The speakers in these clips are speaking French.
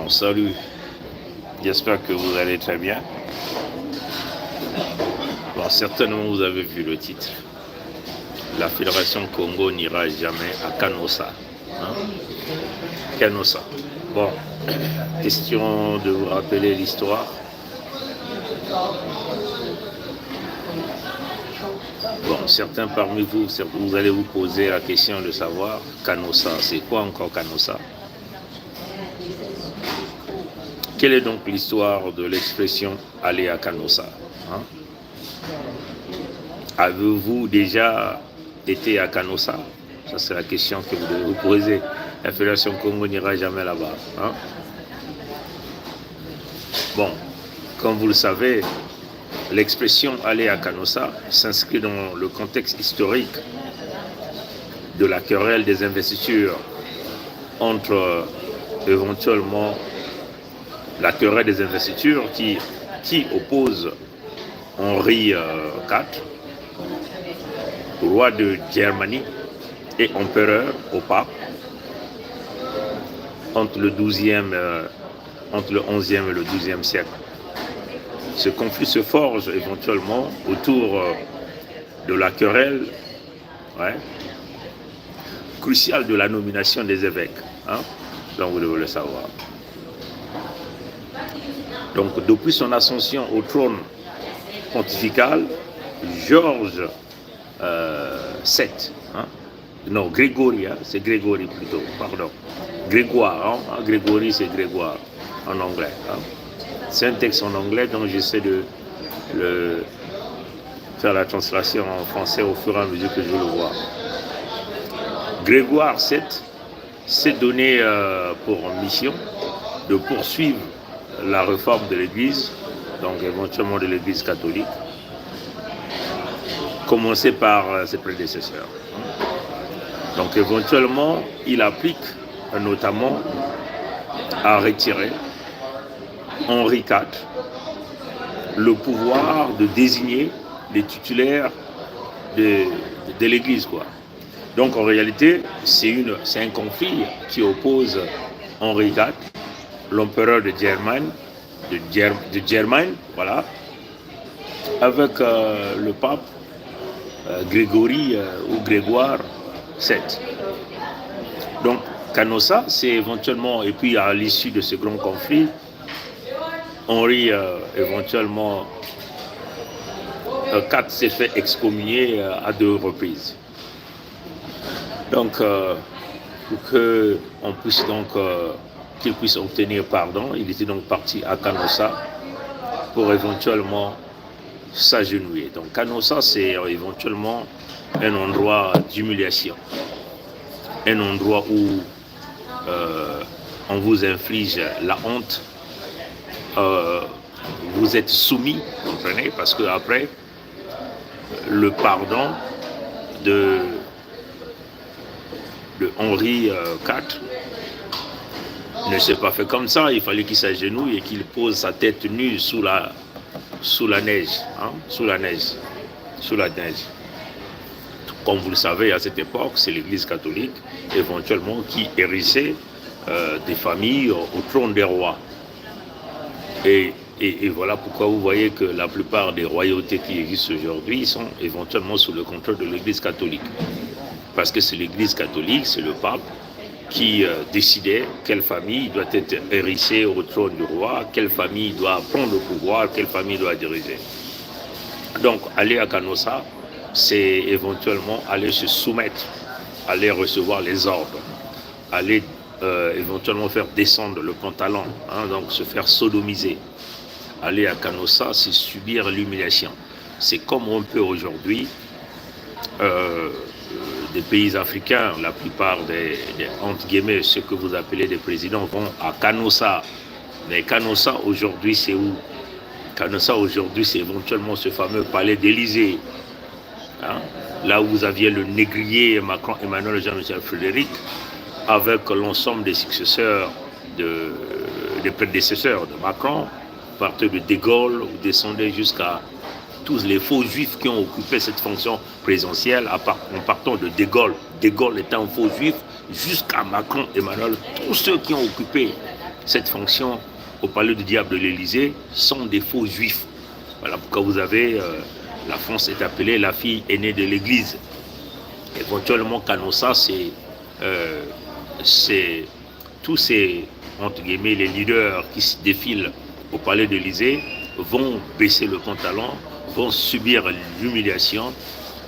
Bon, salut. J'espère que vous allez très bien. Bon, certainement, vous avez vu le titre. La Fédération Congo n'ira jamais à Canossa. Canossa. Bon, question de vous rappeler l'histoire. Bon, certains parmi vous, vous allez vous poser la question de savoir Canossa, c'est quoi encore Canossa? Quelle est donc l'histoire de l'expression aller à Canossa? Avez-vous déjà été à Canossa? Ça, c'est la question que vous devez vous poser. La Fédération Congo n'ira jamais là-bas. Bon, comme vous le savez, l'expression aller à Canossa s'inscrit dans le contexte historique de la querelle des investitures entre éventuellement la querelle des investitures qui oppose Henri IV, roi de Germanie et empereur au pape, entre le 11e et le 12e siècle. Ce conflit se forge éventuellement autour de la querelle cruciale de la nomination des évêques. Donc vous devez le savoir. Donc depuis son ascension au trône pontifical, Georges VII, Grégory, c'est Grégory plutôt, pardon. Grégoire, Grégory c'est Grégoire en anglais. C'est un texte en anglais dont j'essaie de faire la translation en français au fur et à mesure que je le vois. Grégoire VII s'est donné pour mission de poursuivre la réforme de l'Église, donc éventuellement de l'Église catholique, commencée par ses prédécesseurs. Donc éventuellement, il applique notamment à retirer Henri IV le pouvoir de désigner les titulaires de l'Église, quoi. Donc en réalité, c'est un conflit qui oppose Henri IV, l'empereur de Germanie, voilà, avec le pape Grégory ou Grégoire VII. Donc Canossa, c'est éventuellement, et puis à l'issue de ce grand conflit, Henri éventuellement IV s'est fait excommunier à 2 reprises. Donc pour qu'on puisse donc qu'il puisse obtenir pardon, il était donc parti à Canossa pour éventuellement s'agenouiller. Donc Canossa, c'est éventuellement un endroit d'humiliation, un endroit où on vous inflige la honte, vous êtes soumis, vous comprenez, parce que après le pardon de Henri IV ne s'est pas fait comme ça. Il fallait qu'il s'agenouille et qu'il pose sa tête nue sous la neige, sous la neige. Comme vous le savez, à cette époque, c'est l'Église catholique, éventuellement, qui hérissait des familles au trône des rois. Et voilà pourquoi vous voyez que la plupart des royautés qui existent aujourd'hui sont éventuellement sous le contrôle de l'Église catholique. Parce que c'est l'Église catholique, c'est le pape qui décidait quelle famille doit être hérissée au trône du roi, quelle famille doit prendre le pouvoir, quelle famille doit diriger. Donc aller à Canossa, c'est éventuellement aller se soumettre, aller recevoir les ordres, aller éventuellement faire descendre le pantalon, donc se faire sodomiser. Aller à Canossa, c'est subir l'humiliation. C'est comme on peut aujourd'hui des pays africains, la plupart entre guillemets, ceux que vous appelez des présidents vont à Canossa. Mais Canossa aujourd'hui, c'est où? Canossa aujourd'hui, c'est éventuellement ce fameux palais d'Élysée. Là où vous aviez le négrier Macron, Emmanuel, Jean-Michel Frédéric, avec l'ensemble des successeurs, des prédécesseurs de Macron, partant de De Gaulle, vous descendez jusqu'à tous les faux juifs qui ont occupé cette fonction présidentielle, en partant de De Gaulle étant un faux juif, jusqu'à Macron, Emmanuel, tous ceux qui ont occupé cette fonction au palais du diable de l'Élysée sont des faux juifs. Voilà pourquoi vous avez, la France est appelée la fille aînée de l'Église. Éventuellement, Canossa, c'est tous ces, entre guillemets, les leaders qui se défilent au palais de l'Élysée vont baisser le pantalon, vont subir l'humiliation,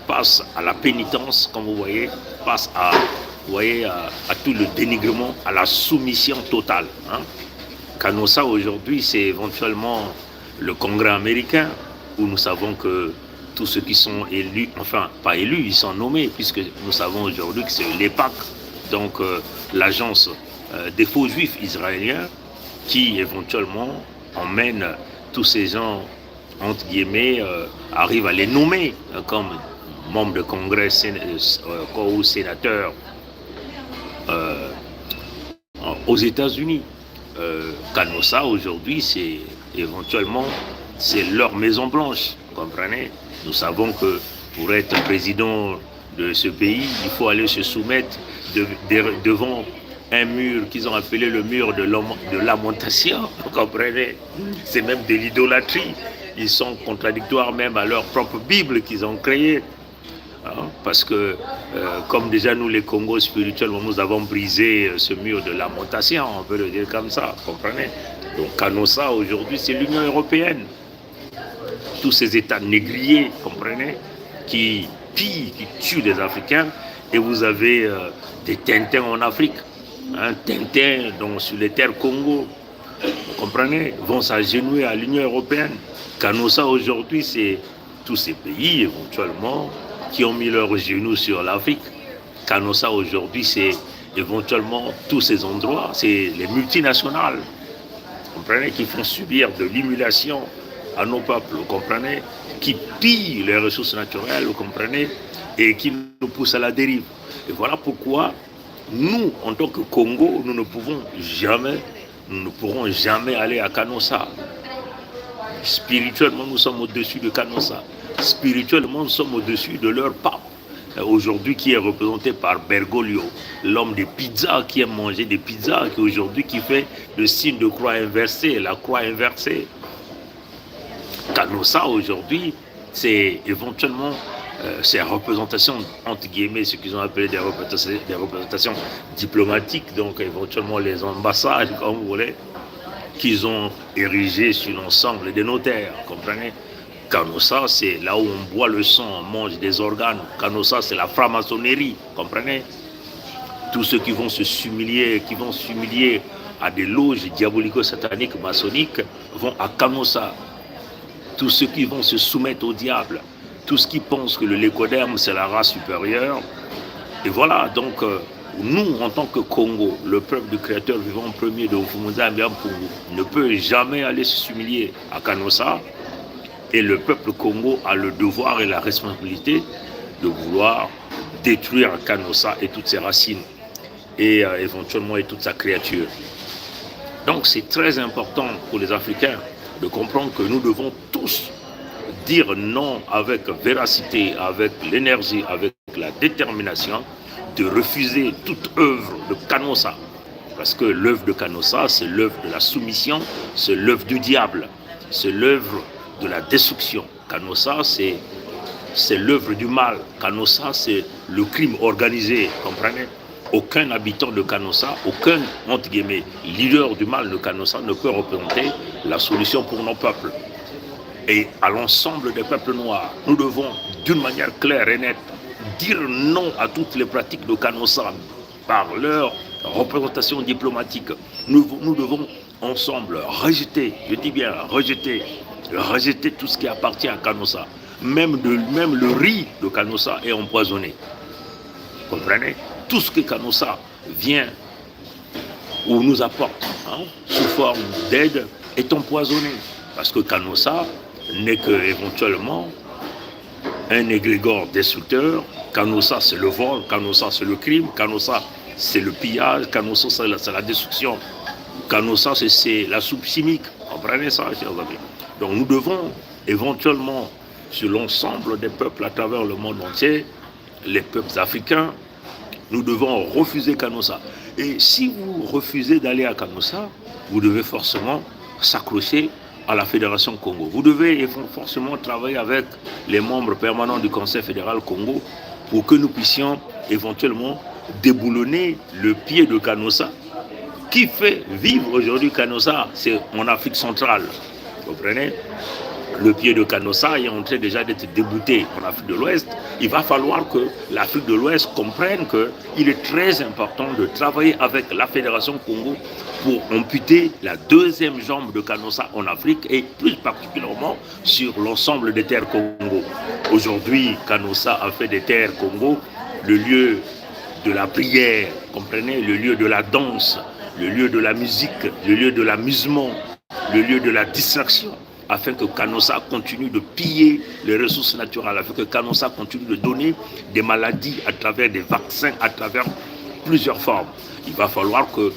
passent à la pénitence, comme vous voyez, passent à tout le dénigrement, à la soumission totale. Canossa, aujourd'hui, c'est éventuellement le Congrès américain, où nous savons que tous ceux qui sont élus, enfin, pas élus, ils sont nommés, puisque nous savons aujourd'hui que c'est l'EPAC, donc l'agence des faux juifs israéliens, qui éventuellement emmène tous ces gens, entre guillemets, arrivent à les nommer comme membres de congrès ou sénateurs aux États-Unis. Canossa, aujourd'hui, c'est éventuellement, c'est leur Maison Blanche, vous comprenez? Nous savons que pour être président de ce pays, il faut aller se soumettre devant un mur qu'ils ont appelé le mur de lamentation, vous comprenez? C'est même de l'idolâtrie. Ils sont contradictoires même à leur propre Bible qu'ils ont créée. Parce que, comme déjà nous les Congos spirituellement, nous avons brisé ce mur de lamentation, on peut le dire comme ça, vous comprenez? Donc Canossa, aujourd'hui, c'est l'Union européenne. Tous ces États négriers, comprenez, qui pillent, qui tuent les Africains, et vous avez des Tintins en Afrique. Tintin donc, sur les terres Congo, vous comprenez, vont s'agenouiller à l'Union européenne. Canossa aujourd'hui, c'est tous ces pays éventuellement qui ont mis leurs genoux sur l'Afrique. Canossa aujourd'hui, c'est éventuellement tous ces endroits, c'est les multinationales, vous comprenez, qui font subir de l'humiliation à nos peuples, vous comprenez, qui pillent les ressources naturelles, vous comprenez, et qui nous poussent à la dérive. Et voilà pourquoi nous, en tant que Congo, nous ne pourrons jamais aller à Canossa. Spirituellement, nous sommes au-dessus de Canossa. Spirituellement, nous sommes au-dessus de leur pape. Aujourd'hui, qui est représenté par Bergoglio, l'homme des pizzas, qui aime manger des pizzas, qui aujourd'hui qui fait le signe de croix inversée, la croix inversée. Canossa, aujourd'hui, c'est éventuellement ces représentations, entre guillemets, ce qu'ils ont appelé des représentations diplomatiques, donc éventuellement les ambassades, comme vous voulez, qu'ils ont érigées sur l'ensemble des notaires, comprenez? Canossa, c'est là où on boit le sang, on mange des organes. Canossa, c'est la franc-maçonnerie, comprenez? Tous ceux qui vont s'humilier à des loges diabolico-sataniques, maçonniques, vont à Canossa. Tous ceux qui vont se soumettre au diable, tous ceux qui pensent que le lécoderme, c'est la race supérieure. Et voilà, donc, nous, en tant que Congo, le peuple du Créateur vivant premier de Ofumunza Mbiampungu, ne peut jamais aller s'humilier à Canossa. Et le peuple Congo a le devoir et la responsabilité de vouloir détruire Canossa et toutes ses racines, et éventuellement et toute sa créature. Donc c'est très important pour les Africains de comprendre que nous devons tous dire non avec véracité, avec l'énergie, avec la détermination, de refuser toute œuvre de Canossa. Parce que l'œuvre de Canossa, c'est l'œuvre de la soumission, c'est l'œuvre du diable, c'est l'œuvre de la destruction. Canossa, c'est l'œuvre du mal. Canossa, c'est le crime organisé, comprenez? Aucun habitant de Canossa, aucun, entre guillemets, leader du mal de Canossa ne peut représenter la solution pour nos peuples. Et à l'ensemble des peuples noirs, nous devons, d'une manière claire et nette, dire non à toutes les pratiques de Canossa par leur représentation diplomatique. Nous devons ensemble rejeter, je dis bien rejeter tout ce qui appartient à Canossa. Même le riz de Canossa est empoisonné. Vous comprenez? Tout ce que Canossa vient ou nous apporte sous forme d'aide est empoisonné. Parce que Canossa n'est qu'éventuellement un égrégore destructeur. Canossa, c'est le vol. Canossa, c'est le crime. Canossa, c'est le pillage. Canossa, c'est la destruction. Canossa, c'est la soupe chimique. Vous comprenez ça, chers amis? Donc nous devons éventuellement, sur l'ensemble des peuples à travers le monde entier, les peuples africains, nous devons refuser Canossa. Et si vous refusez d'aller à Kanosa, vous devez forcément s'accrocher à la Fédération Congo. Vous devez forcément travailler avec les membres permanents du Conseil fédéral Congo pour que nous puissions éventuellement déboulonner le pied de Kanosa. Qui fait vivre aujourd'hui Kanosa, c'est en Afrique centrale. Vous comprenez? Le pied de Kanosa est en train déjà d'être débouté en Afrique de l'Ouest. Il va falloir que l'Afrique de l'Ouest comprenne qu'il est très important de travailler avec la Fédération Congo pour amputer la deuxième jambe de Kanosa en Afrique et plus particulièrement sur l'ensemble des terres Congo. Aujourd'hui, Kanosa a fait des terres Congo le lieu de la prière, comprenez, le lieu de la danse, le lieu de la musique, le lieu de l'amusement, le lieu de la distraction, afin que Kanosa continue de piller les ressources naturelles, afin que Kanosa continue de donner des maladies à travers des vaccins, à travers plusieurs formes. Il va falloir que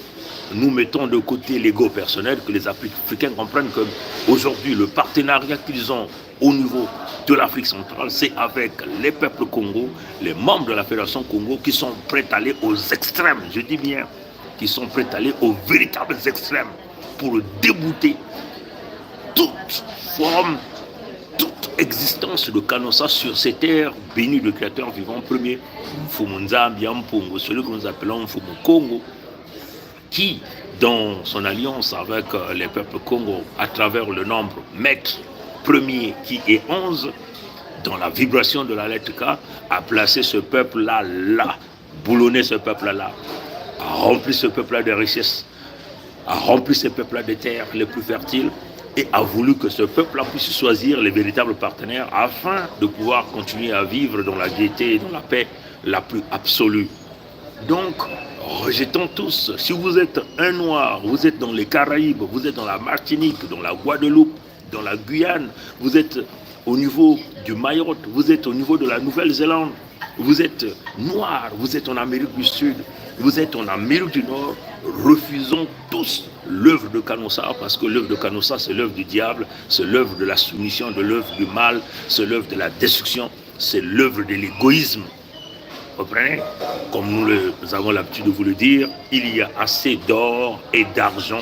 nous mettons de côté l'ego personnel, que les Africains comprennent qu'aujourd'hui, le partenariat qu'ils ont au niveau de l'Afrique centrale, c'est avec les peuples Congo, les membres de la Fédération Congo qui sont prêts à aller aux extrêmes, je dis bien, qui sont prêts à aller aux véritables extrêmes pour débouter toute forme, toute existence de Kanosa sur ces terres bénies de Créateur vivant premier, Mfumunzambi, Mpungu, celui que nous appelons Mfumu Congo, qui, dans son alliance avec les peuples Congo, à travers le nombre maître premier qui est 11, dans la vibration de la lettre K, a placé ce peuple-là, boulonné ce peuple-là, a rempli ce peuple-là de richesses, a rempli ce peuple-là des terres les plus fertiles, et a voulu que ce peuple-là puisse choisir les véritables partenaires afin de pouvoir continuer à vivre dans la gaieté et dans la paix la plus absolue. Donc, rejetons tous, si vous êtes un noir, vous êtes dans les Caraïbes, vous êtes dans la Martinique, dans la Guadeloupe, dans la Guyane, vous êtes au niveau du Mayotte, vous êtes au niveau de la Nouvelle-Zélande, vous êtes noir, vous êtes en Amérique du Sud, vous êtes en Amérique du Nord, refusons tous l'œuvre de Kanosa, parce que l'œuvre de Kanosa, c'est l'œuvre du diable, c'est l'œuvre de la soumission, de l'œuvre du mal, c'est l'œuvre de la destruction, c'est l'œuvre de l'égoïsme. Vous comprenez? Comme nous avons l'habitude de vous le dire, il y a assez d'or et d'argent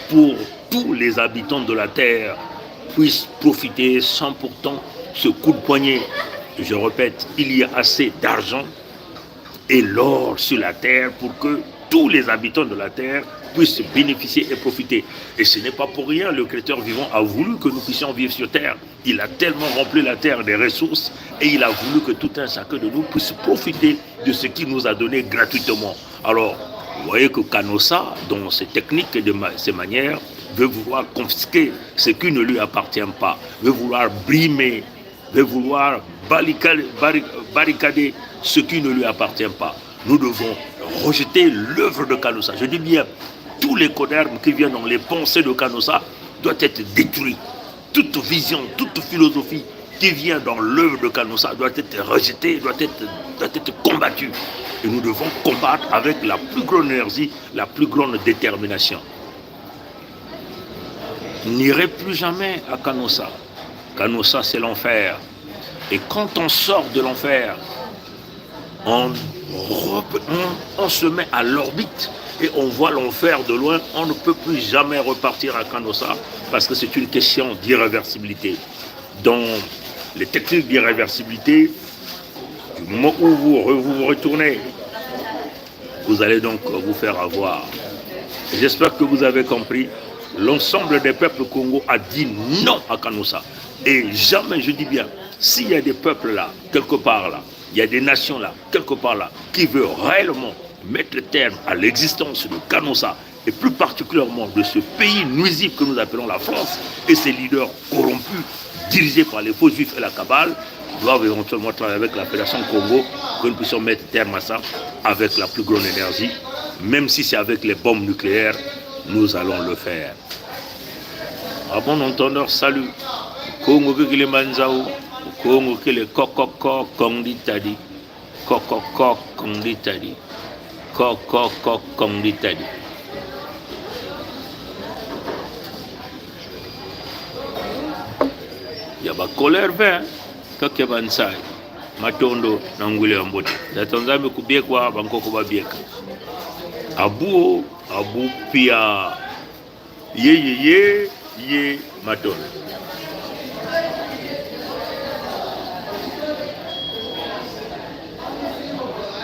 pour tous les habitants de la terre puissent profiter sans pourtant ce coup de poignet. Je répète, il y a assez d'argent et l'or sur la terre pour que tous les habitants de la terre puissent bénéficier et profiter. Et ce n'est pas pour rien, le Créateur vivant a voulu que nous puissions vivre sur terre. Il a tellement rempli la terre des ressources et il a voulu que tout un chacun de nous puisse profiter de ce qu'il nous a donné gratuitement. Alors, vous voyez que Kanosa, dans ses techniques et de ses manières, veut vouloir confisquer ce qui ne lui appartient pas, veut vouloir brimer, veut vouloir barricader ce qui ne lui appartient pas. Nous devons rejeter l'œuvre de Kanosa. Je dis bien, tous les codermes qui viennent dans les pensées de Kanosa doivent être détruits. Toute vision, toute philosophie qui vient dans l'œuvre de Kanosa doit être rejetée, doit être combattue. Et nous devons combattre avec la plus grande énergie, la plus grande détermination. N'irai plus jamais à Kanosa. Kanosa, c'est l'enfer. Et quand on sort de l'enfer, on se met à l'orbite et on voit l'enfer de loin. On ne peut plus jamais repartir à Kanosa parce que c'est une question d'irréversibilité. Dans les techniques d'irréversibilité, du moment où vous retournez, vous allez donc vous faire avoir. J'espère que vous avez compris. L'ensemble des peuples Congo a dit non à Kanosa. Et jamais, je dis bien, s'il y a des peuples là, quelque part là, il y a des nations là, quelque part là, qui veulent réellement mettre terme à l'existence de Kanosa, et plus particulièrement de ce pays nuisible que nous appelons la France, et ses leaders corrompus, dirigés par les faux juifs et la cabale, doivent éventuellement travailler avec la Fédération Congo, que nous puissions mettre terme à ça avec la plus grande énergie, même si c'est avec les bombes nucléaires, nous allons le faire. À bon entendeur, salut. Congo que les manzao, Congo que les kokoko konditadi, kokoko konditadi, kokoko konditadi. Il y a ba colère vert, kake bansai, matondo nangule ambote. Datonzame kubiekwa bankoko babieka. Abu pia ye maton.